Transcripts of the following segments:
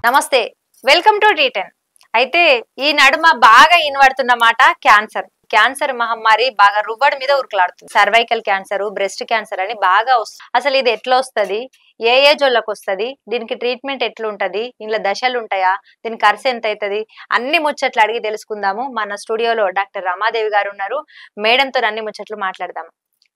నమస్తే, welcome to టీ10. అయితే ఈ నడుమ బాగా ఇనబడుతున్న మాట క్యాన్సర్. క్యాన్సర్ మహమ్మారి బాగా రువ్వడి మీద ఉరుకులాడుతుంది. సర్వైకల్ క్యాన్సర్, బ్రెస్ట్ క్యాన్సర్ అని బాగా వస్తుంది. అసలు ఇది ఎట్లా వస్తుంది, ఏ ఏజ్ వాళ్ళకి వస్తుంది, దీనికి ట్రీట్మెంట్ ఎట్లుంటది, ఇంట్లో దశలు ఉంటాయా, దీని ఖర్చు ఎంత అవుతుంది, అన్ని ముచ్చట్లు అడిగి తెలుసుకుందాము. మన స్టూడియోలో డాక్టర్ రమాదేవి గారు ఉన్నారు. మేడంతో అన్ని ముచ్చట్లు మాట్లాడదాము.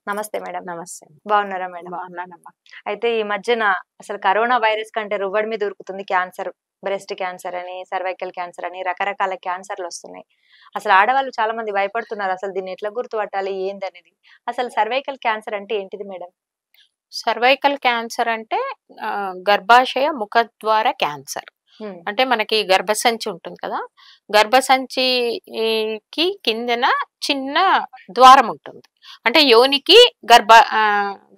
నమస్తే మేడం. నమస్తే. బాగున్నారా మేడం? బాగున్నానమ్మా. అయితే ఈ మధ్యన అసలు కరోనా వైరస్ కంటే రువ్వడి మీద ఉరుకుతుంది క్యాన్సర్. బ్రెస్ట్ క్యాన్సర్ అని, సర్వైకల్ క్యాన్సర్ అని రకరకాల క్యాన్సర్లు వస్తున్నాయి. అసలు ఆడవాళ్ళు చాలా మంది భయపడుతున్నారు, అసలు దీన్ని ఎట్లా గుర్తుపట్టాలి ఏందనేది. అసలు సర్వైకల్ క్యాన్సర్ అంటే ఏంటిది మేడం? సర్వైకల్ క్యాన్సర్ అంటే గర్భాశయ ముఖద్వార క్యాన్సర్. అంటే మనకి గర్భసంచి ఉంటుంది కదా, గర్భసంచికి కిందన చిన్న ద్వారం ఉంటుంది. అంటే యోనికి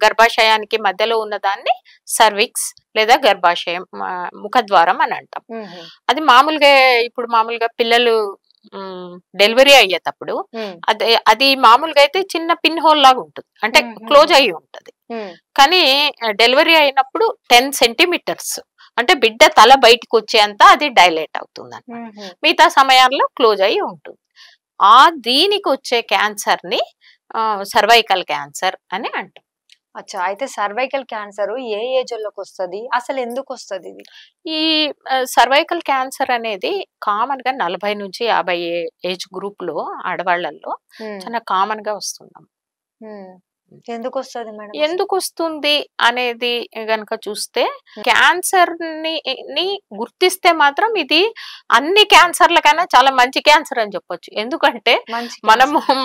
గర్భాశయానికి మధ్యలో ఉన్న దాన్ని సర్విక్స్ లేదా గర్భాశయం ముఖద్వారం అని అంటాం. అది మామూలుగా పిల్లలు డెలివరీ అయ్యేటప్పుడు అది మామూలుగా అయితే చిన్న పిన్ హోల్ లాగా ఉంటుంది, అంటే క్లోజ్ అయ్యి ఉంటది. కానీ డెలివరీ అయినప్పుడు 10 సెంటీమీటర్స్ అంటే బిడ్డ తల బయటకు వచ్చేంత అది డైలేట్ అవుతుంది అన్నమాట. మిగతా సమయాల్లో క్లోజ్ అయ్యి ఉంటుంది. దీనికి వచ్చే క్యాన్సర్ ని సర్వైకల్ క్యాన్సర్ అని అంటాం. అచ్చా, అయితే సర్వైకల్ క్యాన్సర్ ఏ ఏజ్ లోకి వస్తుంది, అసలు ఎందుకు వస్తుంది ఇది? ఈ సర్వైకల్ క్యాన్సర్ అనేది కామన్ గా 40 నుంచి 50 ఏజ్ గ్రూప్ లో ఆడవాళ్లలో చాలా కామన్ గా వస్తున్నాం. ఎందుకు వస్తుంది మేడం? ఎందుకు వస్తుంది అనేది గనక చూస్తే, క్యాన్సర్ ని గుర్తిస్తే మాత్రం ఇది అన్ని క్యాన్సర్ల కన్నా చాలా మంచి క్యాన్సర్ అని చెప్పొచ్చు. ఎందుకంటే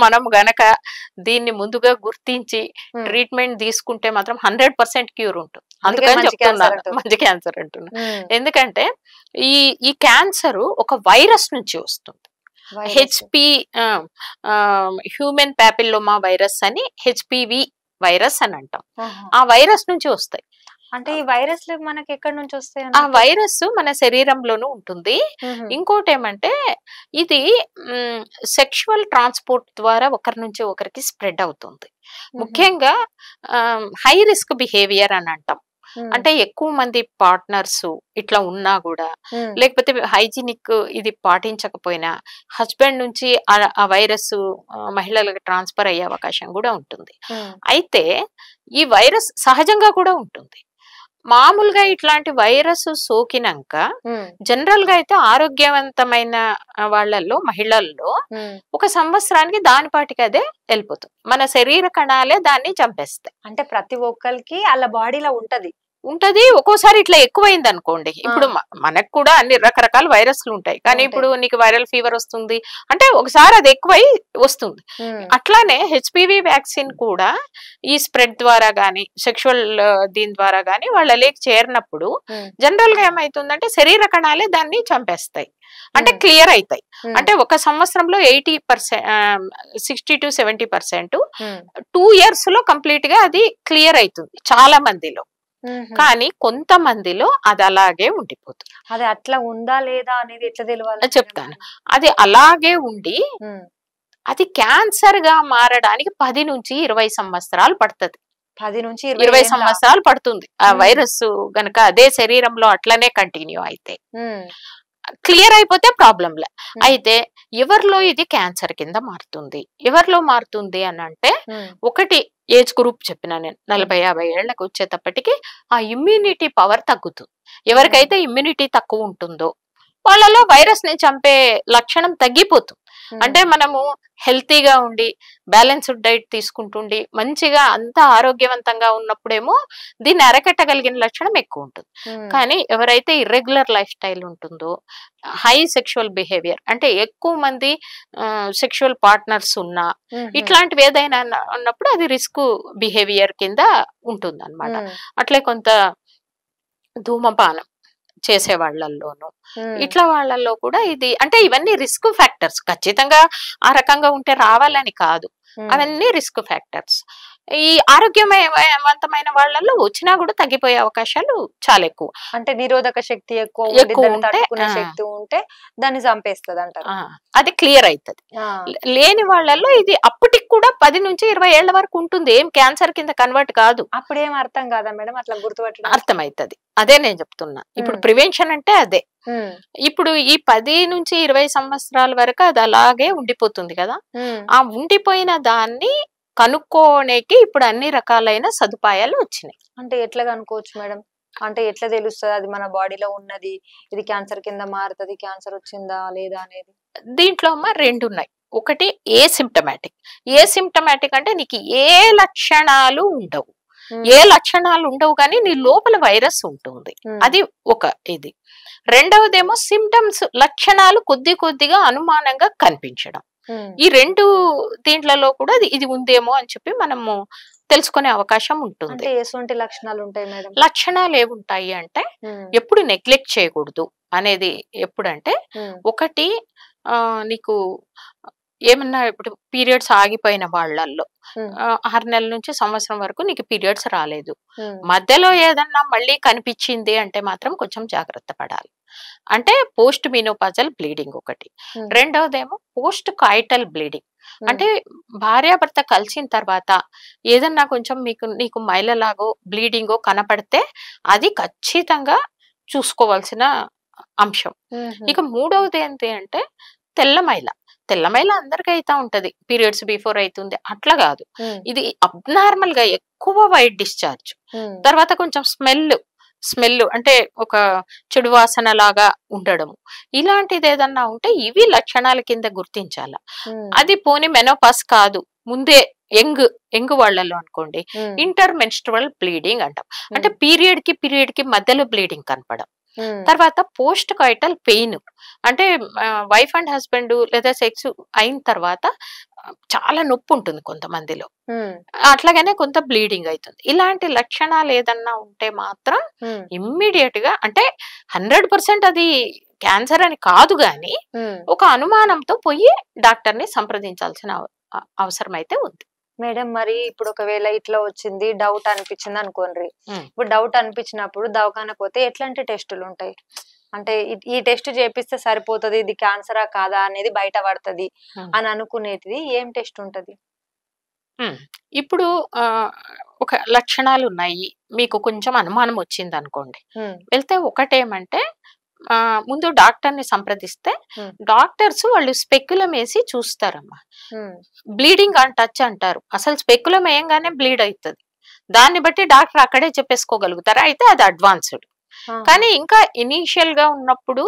మనం గనక దీన్ని ముందుగా గుర్తించి ట్రీట్మెంట్ తీసుకుంటే మాత్రం 100% క్యూర్ ఉంటుంది. అందుకని చెప్తున్నాను మంచి క్యాన్సర్ అంటున్నా. ఎందుకంటే ఈ క్యాన్సర్ ఒక వైరస్ నుంచి వస్తుంది. హ్యూమన్ ప్యాపిల్లోమా వైరస్ అని, హెచ్పివి వైరస్ అని అంటాం. ఆ వైరస్ నుంచి వస్తాయి. అంటే ఈ వైరస్ మనకి ఎక్కడి నుంచి వస్తాయి? ఆ వైరస్ మన శరీరంలోనూ ఉంటుంది. ఇంకోటి ఏమంటే, ఇది సెక్షువల్ ట్రాన్స్పోర్ట్ ద్వారా ఒకరి నుంచి ఒకరికి స్ప్రెడ్ అవుతుంది. ముఖ్యంగా హై రిస్క్ బిహేవియర్ అని అంటాం. అంటే ఎక్కువ మంది పార్ట్నర్స్ ఇట్లా ఉన్నా కూడా, లేకపోతే హైజీనిక్ ఇది పాటించకపోయినా హస్బెండ్ నుంచి ఆ వైరస్ మహిళలకు ట్రాన్స్ఫర్ అయ్యే అవకాశం కూడా ఉంటుంది. అయితే ఈ వైరస్ సహజంగా కూడా ఉంటుంది. మామూలుగా ఇట్లాంటి వైరస్ సోకినాక జనరల్ గా అయితే ఆరోగ్యవంతమైన వాళ్ళల్లో, మహిళల్లో 1 సంవత్సరానికి దానిపాటికి అదే వెళ్ళిపోతుంది. మన శరీర కణాలే దాన్ని చంపేస్తాయి. అంటే ప్రతి ఒక్కరికి అలా బాడీలో ఉంటది. ఒక్కోసారి ఇట్లా ఎక్కువైంది అనుకోండి. ఇప్పుడు మనకు కూడా అన్ని రకరకాల వైరస్లు ఉంటాయి, కానీ ఇప్పుడు నీకు వైరల్ ఫీవర్ వస్తుంది అంటే ఒకసారి అది ఎక్కువై వస్తుంది. అట్లానే హెచ్పివి వ్యాక్సిన్ కూడా ఈ స్ప్రెడ్ ద్వారా గానీ, సెక్షువల్ దీని ద్వారా గానీ వాళ్ళకి చేరినప్పుడు జనరల్ గా ఏమైతుందంటే శరీర కణాలే దాన్ని చంపేస్తాయి. అంటే క్లియర్ అవుతాయి. అంటే 1 సంవత్సరంలో 60 to 70%, 2 years లో కంప్లీట్ గా అది క్లియర్ అవుతుంది చాలా మందిలో. కానీ కొంతమందిలో అది అలాగే ఉండిపోతుంది. అది అట్లా ఉందా లేదా అనేది ఎట్లా తెలియాలి చెప్తాను. అది అలాగే ఉండి అది క్యాన్సర్ గా మారడానికి 10 నుంచి 20 సంవత్సరాలు పడుతుంది. 10 నుంచి 20 సంవత్సరాలు పడుతుంది. ఆ వైరస్ గనక అదే శరీరంలో అట్లనే కంటిన్యూ అయితే. క్లియర్ అయిపోతే ప్రాబ్లంలే. అయితే ఎవరిలో ఇది క్యాన్సర్ కింద మారుతుంది, ఎవరిలో మారుతుంది అని అంటే, ఒకటి ఏజ్ గ్రూప్ చెప్పిన నేను 40-50 ఏళ్లకు వచ్చేటప్పటికి ఆ ఇమ్యూనిటీ పవర్ తగ్గుతుంది. ఎవరికైతే ఇమ్యూనిటీ తక్కువ ఉంటుందో వాళ్ళలో వైరస్ ని చంపే లక్షణం తగ్గిపోతుంది. అంటే మనము హెల్తీగా ఉండి బ్యాలెన్స్డ్ డైట్ తీసుకుంటుండి మంచిగా అంతా ఆరోగ్యవంతంగా ఉన్నప్పుడేమో దీన్ని అరకట్టగలిగిన లక్షణం ఎక్కువ ఉంటుంది. కానీ ఎవరైతే ఇర్రెగ్యులర్ లైఫ్ స్టైల్ ఉంటుందో, హై సెక్షువల్ బిహేవియర్ అంటే ఎక్కువ మంది సెక్షువల్ పార్ట్నర్స్ ఉన్నా, ఇట్లాంటివి ఏదైనా ఉన్నప్పుడు అది రిస్క్ బిహేవియర్ కింద ఉంటుంది అన్నమాట. అట్లే కొంత ధూమపానం చేసే వాళ్ళల్లోనూ, ఇట్లా వాళ్ళల్లో కూడా ఇది, అంటే ఇవన్నీ రిస్క్ ఫ్యాక్టర్స్. ఖచ్చితంగా ఆ రకంగా ఉంటే రావాలని కాదు, అవన్నీ రిస్క్ ఫ్యాక్టర్స్. ఈ ఆరోగ్యవంతమైన వాళ్ళల్లో వచ్చినా కూడా తగ్గిపోయే అవకాశాలు చాలా ఎక్కువ. అంటే నిరోధక శక్తి ఎక్కువ ఉండి ఎక్కువ దాన్ని ఉంటే, తట్టుకునే శక్తి ఉంటే దాన్ని చంపేస్తుంది అంటారు. అది క్లియర్ అవుతుంది. లేని వాళ్ళల్లో ఇది అప్పటికి కూడా 10 నుంచి 20 ఏళ్ల వరకు ఉంటుంది, ఏం క్యాన్సర్ కింద కన్వర్ట్ కాదు. అప్పుడేం అర్థం కాదా మేడం అట్లా గుర్తుపట్టడం? అర్థమవుతుంది, అదే నేను చెప్తున్నా. ఇప్పుడు ప్రివెన్షన్ అంటే అదే. ఇప్పుడు ఈ 10 నుంచి 20 సంవత్సరాల వరకు అది అలాగే ఉండిపోతుంది కదా. ఆ ఉండిపోయిన దాన్ని కనుక్కోనేకి ఇప్పుడు అన్ని రకాలైన సదుపాయాలు వచ్చినాయి. అంటే ఎట్లా కనుక్కోవచ్చు మేడం? అంటే ఎట్లా తెలుస్తుంది అది మన బాడీలో ఉన్నది, ఇది క్యాన్సర్ కింద మారుతుంది, క్యాన్సర్ వచ్చిందా లేదా అనేది? దీంట్లో అమ్మ 2 ఉన్నాయి. ఒకటి ఏసిమ్టమాటిక్. ఏసిమ్టమాటిక్ అంటే నీకు ఏ లక్షణాలు ఉండవు, ఏ లక్షణాలు ఉండవు కానీ నీ లోపల వైరస్ ఉంటుంది, అది ఒక ఇది. రెండవదేమో సిమ్టమ్స్, లక్షణాలు కొద్దిగా అనుమానంగా కనిపించడం. ఈ 2 దీంట్లలో కూడా ఇది ఉందేమో అని చెప్పి మనము తెలుసుకునే అవకాశం ఉంటుంది. ఎటువంటి లక్షణాలు ఉంటాయి మేడం? లక్షణాలు ఏముంటాయి అంటే ఎప్పుడు నెగ్లెక్ట్ చేయకూడదు అనేది ఎప్పుడంటే, ఒకటి నీకు ఏమన్నా ఇప్పుడు పీరియడ్స్ ఆగిపోయిన వాళ్ళల్లో 6 నెలల నుంచి సంవత్సరం వరకు నీకు పీరియడ్స్ రాలేదు, మధ్యలో ఏదన్నా మళ్ళీ కనిపించింది అంటే మాత్రం కొంచెం జాగ్రత్త పడాలి. అంటే పోస్ట్ మినోపాజల్ బ్లీడింగ్ ఒకటి. రెండవదేమో పోస్ట్ కాయిటల్ బ్లీడింగ్. అంటే భార్యాభర్త కలిసిన తర్వాత ఏదన్నా కొంచెం నీకు మైలలాగో బ్లీడింగో కనపడితే అది ఖచ్చితంగా చూసుకోవాల్సిన అంశం. ఇక మూడవది ఏంటి అంటే తెల్లమైల. తెల్లమైల అందరికీ అయితా ఉంటది, పీరియడ్స్ బిఫోర్ అవుతుంది అట్లా కాదు. ఇది అబ్నార్మల్ గా ఎక్కువ వైట్ డిశ్చార్జ్, తర్వాత కొంచెం స్మెల్ అంటే ఒక చెడు వాసన లాగా ఉండడము, ఇలాంటిది ఏదన్నా ఉంటే ఇవి లక్షణాల కింద గుర్తించాల. అది పోని మెనోపాస్ కాదు, ముందే యంగ్ వాళ్ళలో అనుకోండి ఇంటర్ మెన్స్ట్రువల్ బ్లీడింగ్ అంటాం. అంటే పీరియడ్ కి మధ్యలో బ్లీడింగ్ కనపడం. తర్వాత పోస్ట్ కాయిటల్ పెయిన్ అంటే వైఫ్ అండ్ హస్బెండ్ లేదా సెక్స్ అయిన తర్వాత చాలా నొప్పి ఉంటుంది కొంతమందిలో, అట్లాగనే కొంత బ్లీడింగ్ అవుతుంది. ఇలాంటి లక్షణాలు ఏదన్నా ఉంటే మాత్రం ఇమ్మీడియట్ గా, అంటే 100% అది క్యాన్సర్ అని కాదు గాని ఒక అనుమానంతో పోయి డాక్టర్ ని సంప్రదించాల్సిన అవసరం అయితే ఉంది. మేడం మరి ఇప్పుడు ఒకవేళ ఇట్లా వచ్చింది, డౌట్ అనిపించింది అనుకోండి, ఇప్పుడు డౌట్ అనిపించినప్పుడు దవాఖానకు పోతే ఎట్లాంటి టెస్టులు ఉంటాయి? అంటే ఈ టెస్ట్ చేపిస్తే సరిపోతుంది, ఇది క్యాన్సరా కాదా అనేది బయట పడుతుంది అని అనుకునేది ఏం టెస్ట్ ఉంటది? ఇప్పుడు ఒక లక్షణాలు ఉన్నాయి, మీకు కొంచెం అనుమానం వచ్చింది అనుకోండి, వెళ్తే ఒకటేమంటే ముందు డాక్టర్ ని సంప్రదిస్తే డాక్టర్స్ వాళ్ళు స్పెక్యులం వేసి చూస్తారమ్మా. బ్లీడింగ్ ఆన్ టచ్ అంటారు, అసలు స్పెక్యులం వేయంగానే బ్లీడ్ అవుతుంది, దాన్ని బట్టి డాక్టర్ అక్కడే చెప్పేసుకోగలుగుతారా, అయితే అది అడ్వాన్స్డ్. కానీ ఇంకా ఇనీషియల్ గా ఉన్నప్పుడు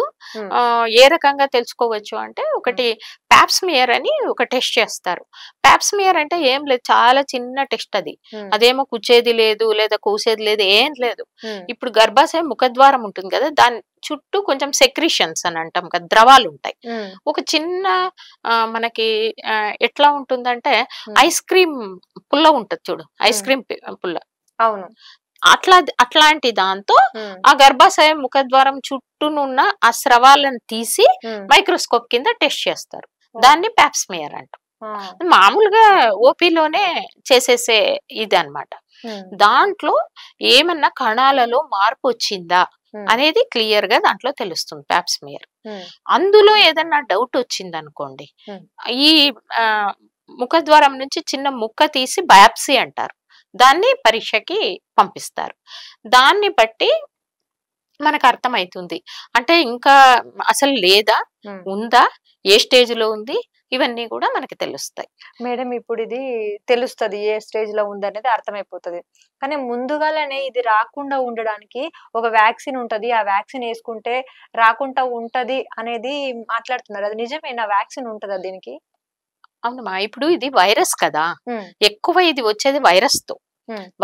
ఏ రకంగా తెలుసుకోవచ్చు అంటే, ఒకటి ప్యాప్స్మియర్ అని ఒక టెస్ట్ చేస్తారు. ప్యాప్స్మియర్ అంటే ఏం లేదు, చాలా చిన్న టెస్ట్ అది. అదేమో కుచ్చేది లేదు లేదా కూసేది లేదు, ఏం లేదు. ఇప్పుడు గర్భాశయ ముఖద్వారం ఉంటుంది కదా, దాని చుట్టూ కొంచెం సెక్రిషన్స్ అని అంటాం కదా, ద్రవాలు ఉంటాయి. ఒక చిన్న మనకి ఎట్లా ఉంటుందంటే ఐస్ క్రీమ్ పుల్ల ఉంటది చూడు, ఐస్ క్రీమ్ పుల్ల, అవును, అట్లాంటి దాంతో ఆ గర్భాశయ ముఖద్వారం చుట్టూనున్న ఆ స్రవాలను తీసి మైక్రోస్కోప్ కింద టెస్ట్ చేస్తారు, దాన్ని ప్యాప్స్మియర్ అంటాం. మామూలుగా ఓపీలోనే చేసేసే ఇది అన్నమాట. దాంట్లో ఏమన్నా కణాలలో మార్పు వచ్చిందా అనేది క్లియర్ గా దాంట్లో తెలుస్తుంది ప్యాప్స్మియర్. అందులో ఏదన్నా డౌట్ వచ్చింది అనుకోండి, ఈ ముఖద్వారం నుంచి చిన్న ముక్క తీసి బయాప్సీ అంటారు, దాన్ని పరీక్షకి పంపిస్తారు. దాన్ని బట్టి మనకు అర్థమవుతుంది అంటే ఇంకా అసలు లేదా, ఉందా, ఏ స్టేజ్ లో ఉంది, ఇవన్నీ కూడా మనకి తెలుస్తాయి. మేడం ఇప్పుడు ఇది తెలుస్తుంది ఏ స్టేజ్ లో ఉంది అనేది అర్థమైపోతుంది, కానీ ముందుగానే ఇది రాకుండా ఉండడానికి ఒక వ్యాక్సిన్ ఉంటది, ఆ వ్యాక్సిన్ వేసుకుంటే రాకుండా ఉంటది అనేది మాట్లాడుతున్నారు, అది నిజమేనా? వ్యాక్సిన్ ఉంటదా దీనికి? అవునమ్మా, ఇప్పుడు ఇది వైరస్ కదా, ఎక్కువ ఇది వచ్చేది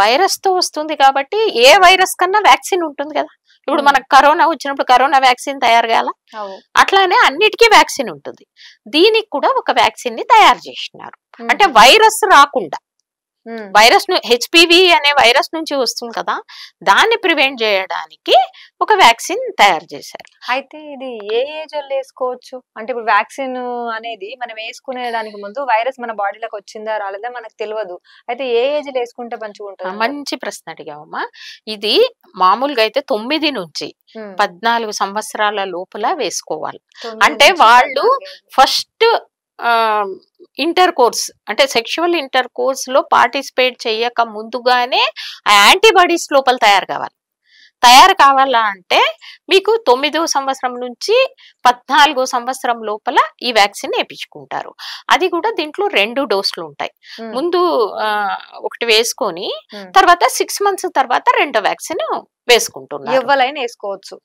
వైరస్ తో వస్తుంది కాబట్టి ఏ వైరస్ కన్నా వ్యాక్సిన్ ఉంటుంది కదా. ఇప్పుడు మనకు కరోనా వచ్చినప్పుడు కరోనా వ్యాక్సిన్ తయారు కాల, అట్లానే అన్నిటికీ వ్యాక్సిన్ ఉంటుంది. దీనికి కూడా ఒక వ్యాక్సిన్ ని తయారు చేసినారు, అంటే వైరస్ రాకుండా. వైరస్ హెచ్పివి అనే వైరస్ నుంచి వస్తుంది కదా, దాన్ని ప్రివెంట్ చేయడానికి ఒక వ్యాక్సిన్ తయారు చేశారు. అయితే ఇది ఏ ఏజ్ వాళ్ళు వేసుకోవచ్చు? అంటే ఇప్పుడు వ్యాక్సిన్ అనేది మనం వేసుకునే దానికి ముందు వైరస్ మన బాడీలోకి వచ్చిందా రాలేదా మనకు తెలియదు. అయితే ఏ ఏజ్ లో వేసుకుంటే మంచిగా ఉంటుంది? మంచి ప్రశ్న అడిగావమ్మా. ఇది మామూలుగా అయితే 9 నుంచి 14 సంవత్సరాల లోపల వేసుకోవాలి. అంటే వాళ్ళు ఫస్ట్ ఇంటర్ కోర్స్ అంటే సెక్షువల్ ఇంటర్ కోర్స్ లో పార్టిసిపేట్ చేయక ముందుగానే ఆ యాంటీబాడీస్ లోపల తయారు కావాలా అంటే మీకు 9వ సంవత్సరం నుంచి 14వ సంవత్సరం లోపల ఈ వ్యాక్సిన్ వేయించుకుంటారు. అది కూడా దీంట్లో 2 డోసులు ఉంటాయి. ముందు ఒకటి వేసుకొని తర్వాత 6 మంత్స్ తర్వాత రెండో వ్యాక్సిన్ వేసుకుంటున్నారు. ఎవరైనా వేసుకోవచ్చు.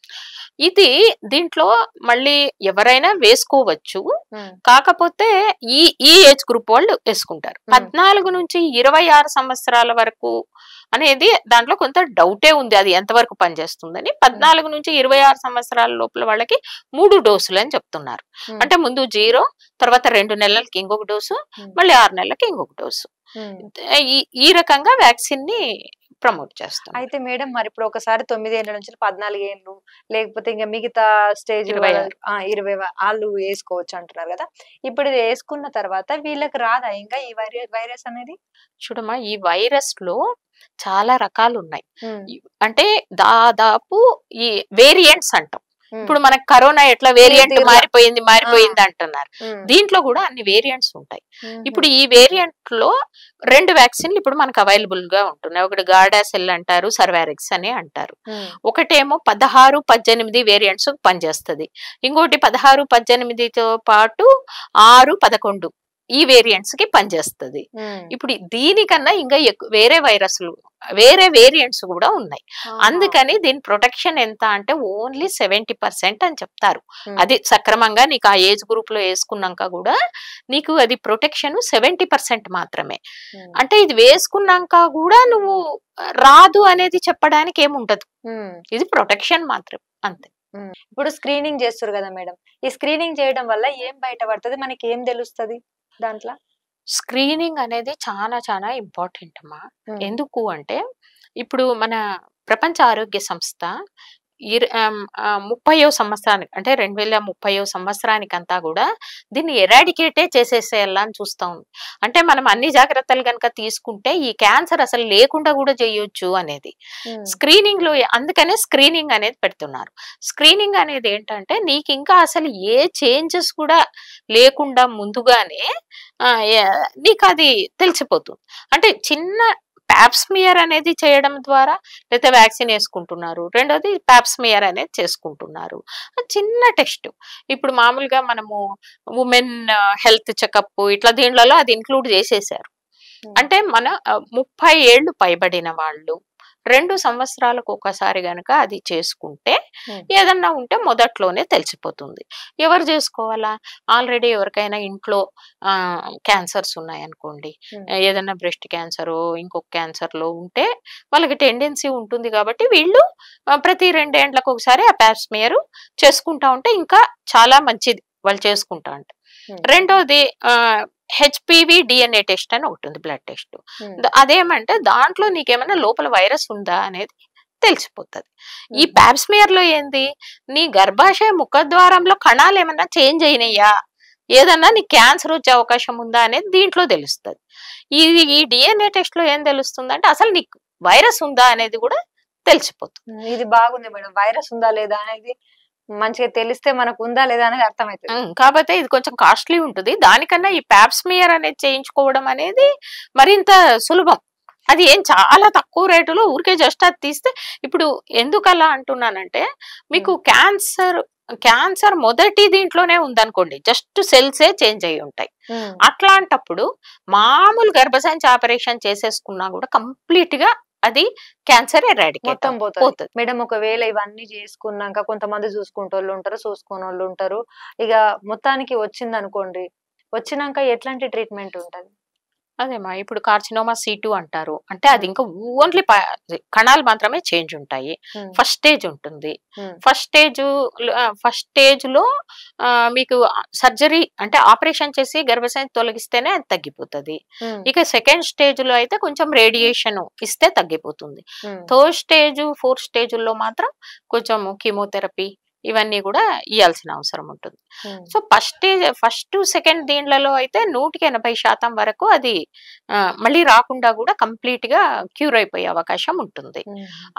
ఇది దీంట్లో మళ్ళీ ఎవరైనా వేసుకోవచ్చు. కాకపోతే ఈ ఏజ్ గ్రూప్ వాళ్ళు వేసుకుంటారు. 14 నుంచి 26 సంవత్సరాల వరకు అనేది దాంట్లో కొంత డౌటే ఉంది అది ఎంతవరకు పనిచేస్తుందని. 14 నుంచి 26 సంవత్సరాల లోపల వాళ్ళకి 3 డోసులు అని చెప్తున్నారు. అంటే ముందు 0, తర్వాత 2 నెలలకి ఇంకొక డోసు, మళ్ళీ 6 నెలలకి ఇంకొక డోసు. ఈ రకంగా వ్యాక్సిన్ ని ప్రమోట్ చేస్తాం. అయితే మేడం మరి ఇప్పుడు ఒకసారి 9 ఏళ్ల నుంచి 14 ఏళ్ళు లేకపోతే ఇంకా మిగతా స్టేజ్ 20 వాళ్ళు వేసుకోవచ్చు అంటున్నారు కదా. ఇప్పుడు ఇది వేసుకున్న తర్వాత వీళ్ళకి రాదా ఇంకా ఈ వైరస్ అనేది? చూడమ్మా, ఈ వైరస్ లో చాలా రకాలు ఉన్నాయి. అంటే దాదాపు ఈ వేరియంట్స్ అంటాం. ఇప్పుడు మనకు కరోనా ఎట్లా వేరియంట్ మారిపోయింది అంటున్నారు. దీంట్లో కూడా అన్ని వేరియంట్స్ ఉంటాయి. ఇప్పుడు ఈ వేరియంట్ లో 2 వ్యాక్సిన్లు ఇప్పుడు మనకు అవైలబుల్ గా ఉంటున్నాయి. ఒకటి గార్డాసిల్ అంటారు, సర్వారిక్స్ అని అంటారు. ఒకటేమో 16, 18 వేరియంట్స్ పనిచేస్తుంది. ఇంకోటి 16, 18తో పాటు 6, 11 ఈ వేరియంట్స్ కి పనిచేస్తుంది. ఇప్పుడు దీనికన్నా ఇంకా వేరే వైరస్లు వేరే వేరియంట్స్ కూడా ఉన్నాయి. అందుకని దీని ప్రొటెక్షన్ ఎంత అంటే ఓన్లీ 70% అని చెప్తారు. అది సక్రమంగా నీకు ఆ ఏజ్ గ్రూప్ లో వేసుకున్నాక కూడా నీకు అది ప్రొటెక్షన్ 70% మాత్రమే. అంటే ఇది వేసుకున్నాక కూడా నువ్వు రాదు అనేది చెప్పడానికి ఏముంటదు. ఇది ప్రొటెక్షన్ మాత్రం, అంతే. ఇప్పుడు స్క్రీనింగ్ చేస్తారు కదా మేడం, ఈ స్క్రీనింగ్ చేయడం వల్ల ఏం బయటపడుతుంది, మనకి ఏం తెలుస్తుంది దాంట్లో? స్క్రీనింగ్ అనేది చాలా చాలా ఇంపార్టెంట్ అమ్మా. ఎందుకు అంటే ఇప్పుడు మన ప్రపంచ ఆరోగ్య సంస్థ 30వ సంవత్సరానికి అంటే 2030వ సంవత్సరానికి అంతా కూడా దీన్ని ఎరాడికేటే చేసేసేయాలని అని చూస్తాం. అంటే మనం అన్ని జాగ్రత్తలు కనుక తీసుకుంటే ఈ క్యాన్సర్ అసలు లేకుండా కూడా చేయొచ్చు అనేది స్క్రీనింగ్ లో. అందుకనే స్క్రీనింగ్ అనేది పెడుతున్నారు. స్క్రీనింగ్ అనేది ఏంటంటే నీకు ఇంకా అసలు ఏ చేంజెస్ కూడా లేకుండా ముందుగానే నీకు అది తెలిసిపోతుంది. అంటే చిన్న ప్యాప్స్మియర్ అనేది చేయడం ద్వారా లేకపోతే వ్యాక్సిన్ వేసుకుంటున్నారు. రెండోది ప్యాప్స్మియర్ అనేది చేసుకుంటున్నారు. చిన్న టెస్ట్. ఇప్పుడు మామూలుగా మనము ఉమెన్ హెల్త్ చెకప్ ఇట్లా దీంట్లో అది ఇంక్లూడ్ చేసేసారు. అంటే మన 30 ఏళ్ళు పైబడిన వాళ్ళు 2 సంవత్సరాలకు ఒకసారి గనక అది చేసుకుంటే ఏదన్నా ఉంటే మొదట్లోనే తెలిసిపోతుంది. ఎవరు చేసుకోవాలా? ఆల్రెడీ ఎవరికైనా ఇంట్లో క్యాన్సర్స్ ఉన్నాయనుకోండి, ఏదన్నా బ్రెస్ట్ క్యాన్సర్ ఇంకొక క్యాన్సర్ లో ఉంటే వాళ్ళకి టెండెన్సీ ఉంటుంది కాబట్టి వీళ్ళు ప్రతి 2 ఏళ్లకు ఒకసారి ఆ ప్యాప్స్మియర్ చేసుకుంటా ఉంటే ఇంకా చాలా మంచిది వాళ్ళు చేసుకుంటా ఉంటే. రెండోది హెచ్పివి డిఎన్ఏ టెస్ట్ అని ఒకటి ఉంది, బ్లడ్ టెస్ట్. అదేమంటే దాంట్లో నీకేమైనా లోపల వైరస్ ఉందా అనేది తెలిసిపోతుంది. ఈ ప్యాప్స్మియర్ లో ఏంది, నీ గర్భాశయ ముఖద్వారంలో కణాలు ఏమన్నా చేంజ్ అయినాయా, ఏదన్నా నీ క్యాన్సర్ వచ్చే అవకాశం ఉందా అనేది దీంట్లో తెలుస్తుంది. ఈ డిఎన్ఏ టెస్ట్ లో ఏం తెలుస్తుంది అంటే అసలు నీకు వైరస్ ఉందా అనేది కూడా తెలిసిపోతుంది. ఇది బాగుంది మేడం, వైరస్ ఉందా లేదా అనేది మంచిగా తెలిస్తే మనకు ఉందా లేదా అనేది అర్థమవుతుంది. కాకపోతే ఇది కొంచెం కాస్ట్లీ ఉంటుంది. దానికన్నా ఈ ప్యాప్స్మియర్ అనేది చేయించుకోవడం అనేది మరింత సులభం. అది ఏం చాలా తక్కువ రేటులో ఊరికే జస్ట్ అది తీస్తే. ఇప్పుడు ఎందుకు అలా అంటున్నానంటే మీకు క్యాన్సర్ మొదటి దీంట్లోనే ఉందనుకోండి, జస్ట్ సెల్సే చేంజ్ అయి ఉంటాయి. అట్లాంటప్పుడు మామూలు గర్భసంచి ఆపరేషన్ చేసేసుకున్నా కూడా కంప్లీట్ గా అది క్యాన్సర్ ఎరాడికేట్ పోతుంది. మేడం ఒకవేళ ఇవన్నీ చేసుకున్నాక కొంతమంది చూసుకుంటే వాళ్ళు ఉంటారు, చూసుకునే వాళ్ళు ఉంటారు. ఇక మొత్తానికి వచ్చింది అనుకోండి, వచ్చినాక ఎట్లాంటి ట్రీట్మెంట్ ఉంటది? అదేమా ఇప్పుడు కార్సినోమా C2 అంటారు. అంటే అది ఇంకా ఓన్లీ కణాలు మాత్రమే చేంజ్ ఉంటాయి. ఫస్ట్ స్టేజ్ ఉంటుంది. ఫస్ట్ స్టేజ్ లో మీకు సర్జరీ అంటే ఆపరేషన్ చేసి గర్భసంచి తొలగిస్తేనే అది తగ్గిపోతుంది. ఇక సెకండ్ స్టేజ్ లో అయితే కొంచెం రేడియేషన్ ఇస్తే తగ్గిపోతుంది. థర్డ్ స్టేజ్, ఫోర్త్ స్టేజ్లో మాత్రం కొంచెం కీమోథెరపీ ఇవన్నీ కూడా ఇవ్వాల్సిన అవసరం ఉంటుంది. సో ఫస్ట్ సెకండ్ దీంట్లలో అయితే 180% వరకు అది మళ్ళీ రాకుండా కూడా కంప్లీట్ గా క్యూర్ అయిపోయే అవకాశం ఉంటుంది.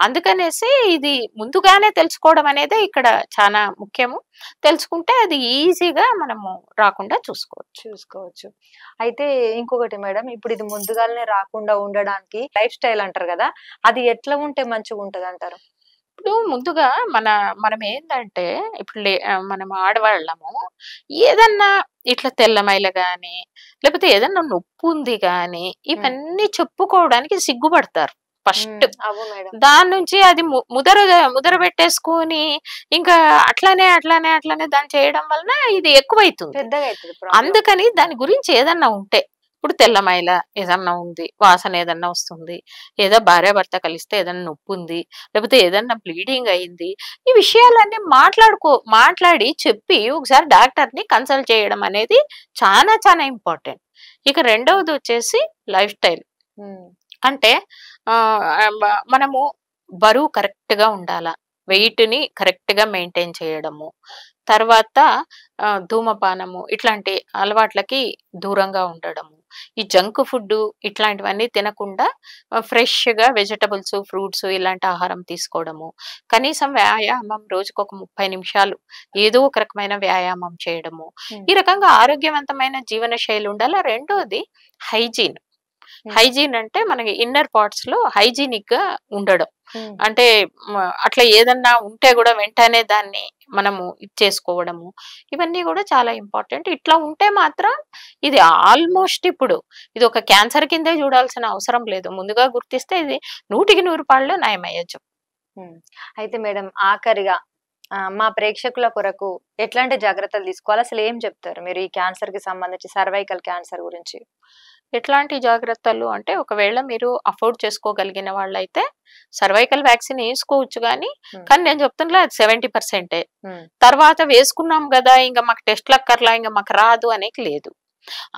అందుకనేసి ఇది ముందుగానే తెలుసుకోవడం అనేది ఇక్కడ చాలా ముఖ్యము. తెలుసుకుంటే అది ఈజీగా మనము రాకుండా చూసుకోవచ్చు. అయితే ఇంకొకటి మేడం, ఇప్పుడు ఇది ముందుగానే రాకుండా ఉండడానికి లైఫ్ స్టైల్ అంటారు కదా, అది ఎట్లా ఉంటే మంచిగా ఉంటది అంటారు? ఇప్పుడు ముందుగా మనం ఏంటంటే ఇప్పుడు మనం ఆడవాళ్ళము ఏదన్నా ఇట్లా తెల్లమైల గాని లేకపోతే ఏదన్నా నొప్పి ఉంది గాని ఇవన్నీ చెప్పుకోవడానికి సిగ్గుపడతారు ఫస్ట్. దాని నుంచి అది ముదర పెట్టేసుకొని ఇంకా అట్లానే దాన్ని చేయడం వలన ఇది ఎక్కువైతుంది. అందుకని దాని గురించి ఏదన్నా ఉంటే, ఇప్పుడు తెల్లమైల ఏదన్నా ఉంది, వాసన ఏదన్నా వస్తుంది, ఏదో భార్యాభర్త కలిస్తే ఏదన్నా నొప్పి ఉంది, లేకపోతే ఏదన్నా బ్లీడింగ్ అయింది, ఈ విషయాలన్నీ మాట్లాడి చెప్పి ఒకసారి డాక్టర్ని కన్సల్ట్ చేయడం అనేది చాలా చాలా ఇంపార్టెంట్. ఇక రెండవది వచ్చేసి లైఫ్ స్టైల్. అంటే మనము బరువు కరెక్ట్ గా ఉండాలా, వెయిట్ ని కరెక్ట్ గా మెయింటైన్ చేయడము, తర్వాత ధూమపానము ఇట్లాంటి అలవాట్లకి దూరంగా ఉండడము, ఈ జంక్ ఫుడ్ ఇట్లాంటివన్నీ తినకుండా ఫ్రెష్ గా వెజిటబుల్స్, ఫ్రూట్స్ ఇలాంటి ఆహారం తీసుకోవడము, కనీసం వ్యాయామం రోజుకు ఒక 30 నిమిషాలు ఏదో ఒక రకమైన వ్యాయామం చేయడము, ఈ రకంగా ఆరోగ్యవంతమైన జీవన శైలి ఉండాలి. రెండోది హైజీన్. హైజీన్ అంటే మనకి ఇన్నర్ పార్ట్స్ లో హైజీనిక్ గా ఉండడం. అంటే అట్లా ఏదన్నా ఉంటే కూడా వెంటనే దాన్ని మనము చేసుకోవడము, ఇవన్నీ కూడా చాలా ఇంపార్టెంట్. ఇట్లా ఉంటే మాత్రం ఇది ఆల్మోస్ట్ ఇప్పుడు ఇది ఒక క్యాన్సర్ కిందే చూడాల్సిన అవసరం లేదు. ముందుగా గుర్తిస్తే ఇది 100% నయమయ్యచ్చు. అయితే మేడం ఆఖరిగా మా ప్రేక్షకుల కొరకు ఎట్లాంటి జాగ్రత్తలు తీసుకోవాలి, అసలు ఏం చెప్తారు మీరు ఈ క్యాన్సర్ కి సంబంధించి, సర్వైకల్ క్యాన్సర్ గురించి? ఎట్లాంటి జాగ్రత్తలు అంటే, ఒకవేళ మీరు అఫోర్డ్ చేసుకోగలిగిన వాళ్ళైతే సర్వైకల్ వ్యాక్సిన్ వేసుకోవచ్చు. కానీ నేను చెప్తున్నా అది 70%. తర్వాత వేసుకున్నాం కదా ఇంకా మాకు టెస్ట్లు అక్కర్లా, ఇంకా మాకు రాదు అనేది లేదు.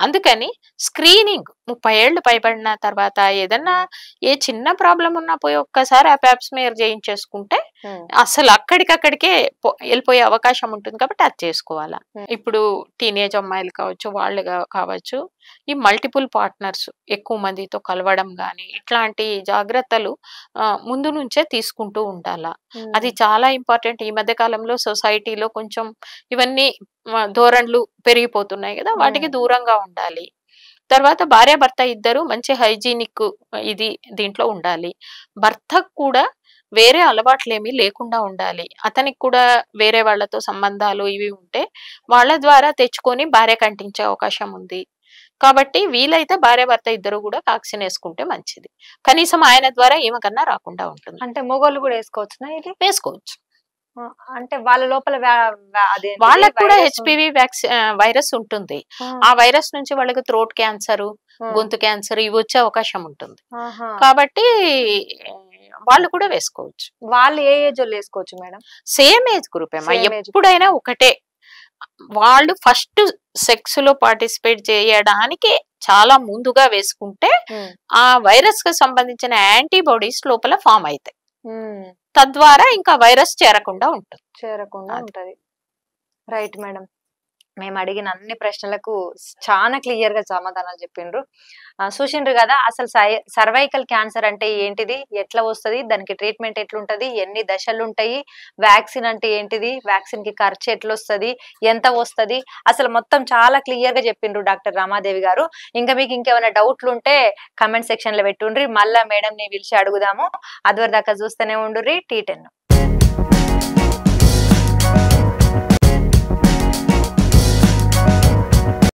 అందుకని స్క్రీనింగ్ 30 ఏళ్ళు పైబడిన తర్వాత ఏదన్నా ఏ చిన్న ప్రాబ్లం ఉన్నా పోయి ఒక్కసారి ఆ ప్యాప్స్మియర్ చేయించేసుకుంటే అసలు అక్కడికక్కడికే వెళ్ళిపోయే అవకాశం ఉంటుంది. కాబట్టి అది చేసుకోవాలా. ఇప్పుడు టీనేజ్ అమ్మాయిలు కావచ్చు, వాళ్ళు కావచ్చు, ఈ మల్టిపుల్ పార్ట్నర్స్ ఎక్కువ మందితో కలవడం గాని ఇట్లాంటి జాగ్రత్తలు ముందు నుంచే తీసుకుంటూ ఉండాలా. అది చాలా ఇంపార్టెంట్. ఈ మధ్య కాలంలో సొసైటీలో కొంచెం ఇవన్నీ ధోరణులు పెరిగిపోతున్నాయి కదా, వాటికి దూరంగా ఉండాలి. తర్వాత భార్యాభర్త ఇద్దరు మంచి హైజీనిక్ ఇది దీంట్లో ఉండాలి. భర్తకు కూడా వేరే అలవాట్లేమీ లేకుండా ఉండాలి. అతనికి కూడా వేరే వాళ్ళతో సంబంధాలు ఇవి ఉంటే వాళ్ళ ద్వారా తెచ్చుకొని భార్య కంటించే అవకాశం ఉంది. కాబట్టి వీలైతే భార్యాభర్త ఇద్దరు కూడా వ్యాక్సిన్ వేసుకుంటే మంచిది. కనీసం ఆయన ద్వారా ఏమకన్నా రాకుండా ఉంటుంది. అంటే మొగోళ్ళు కూడా వేసుకోవచ్చునా? ఇది వేసుకోవచ్చు. అంటే వాళ్ళ లోపల వాళ్ళకు కూడా HPV వైరస్ ఉంటుంది. ఆ వైరస్ నుంచి వాళ్ళకి థ్రోట్ క్యాన్సర్, గొంతు క్యాన్సర్ ఇవి వచ్చే అవకాశం ఉంటుంది. కాబట్టి వాళ్ళు కూడా వేసుకోవచ్చు. వాళ్ళు ఏ ఏజ్ వాళ్ళు వేసుకోవచ్చు మేడం? సేమ్ ఏజ్ గ్రూప్ ఏమో, ఎప్పుడైనా ఒకటే. వాళ్ళు ఫస్ట్ సెక్స్ లో పార్టిసిపేట్ చేయడానికి చాలా ముందుగా వేసుకుంటే ఆ వైరస్ కి సంబంధించిన యాంటీబాడీస్ లోపల ఫామ్ అవుతాయి. తద్వారా ఇంకా వైరస్ చేరకుండా ఉంటది. రైట్ మేడం, మేము అడిగిన అన్ని ప్రశ్నలకు చాలా క్లియర్ గా సమాధానాలు చెప్పిండ్రు. చూసిండ్రు కదా అసలు సర్వైకల్ క్యాన్సర్ అంటే ఏంటిది, ఎట్లా వస్తుంది, దానికి ట్రీట్మెంట్ ఎట్లుంటది, ఎన్ని దశలు ఉంటాయి, వ్యాక్సిన్ అంటే ఏంటిది, వ్యాక్సిన్ కి ఖర్చు ఎట్లొస్తుంది, ఎంత వస్తుంది, అసలు మొత్తం చాలా క్లియర్ గా చెప్పిండ్రు డాక్టర్ రమాదేవి గారు. ఇంకా మీకు ఇంకేమైనా డౌట్లు ఉంటే కమెంట్ సెక్షన్ లో పెట్టుండ్రి, మళ్ళా మేడం ని పిలిచి అడుగుదాము. అదివరదాకా చూస్తూనే ఉండుర్రి T10.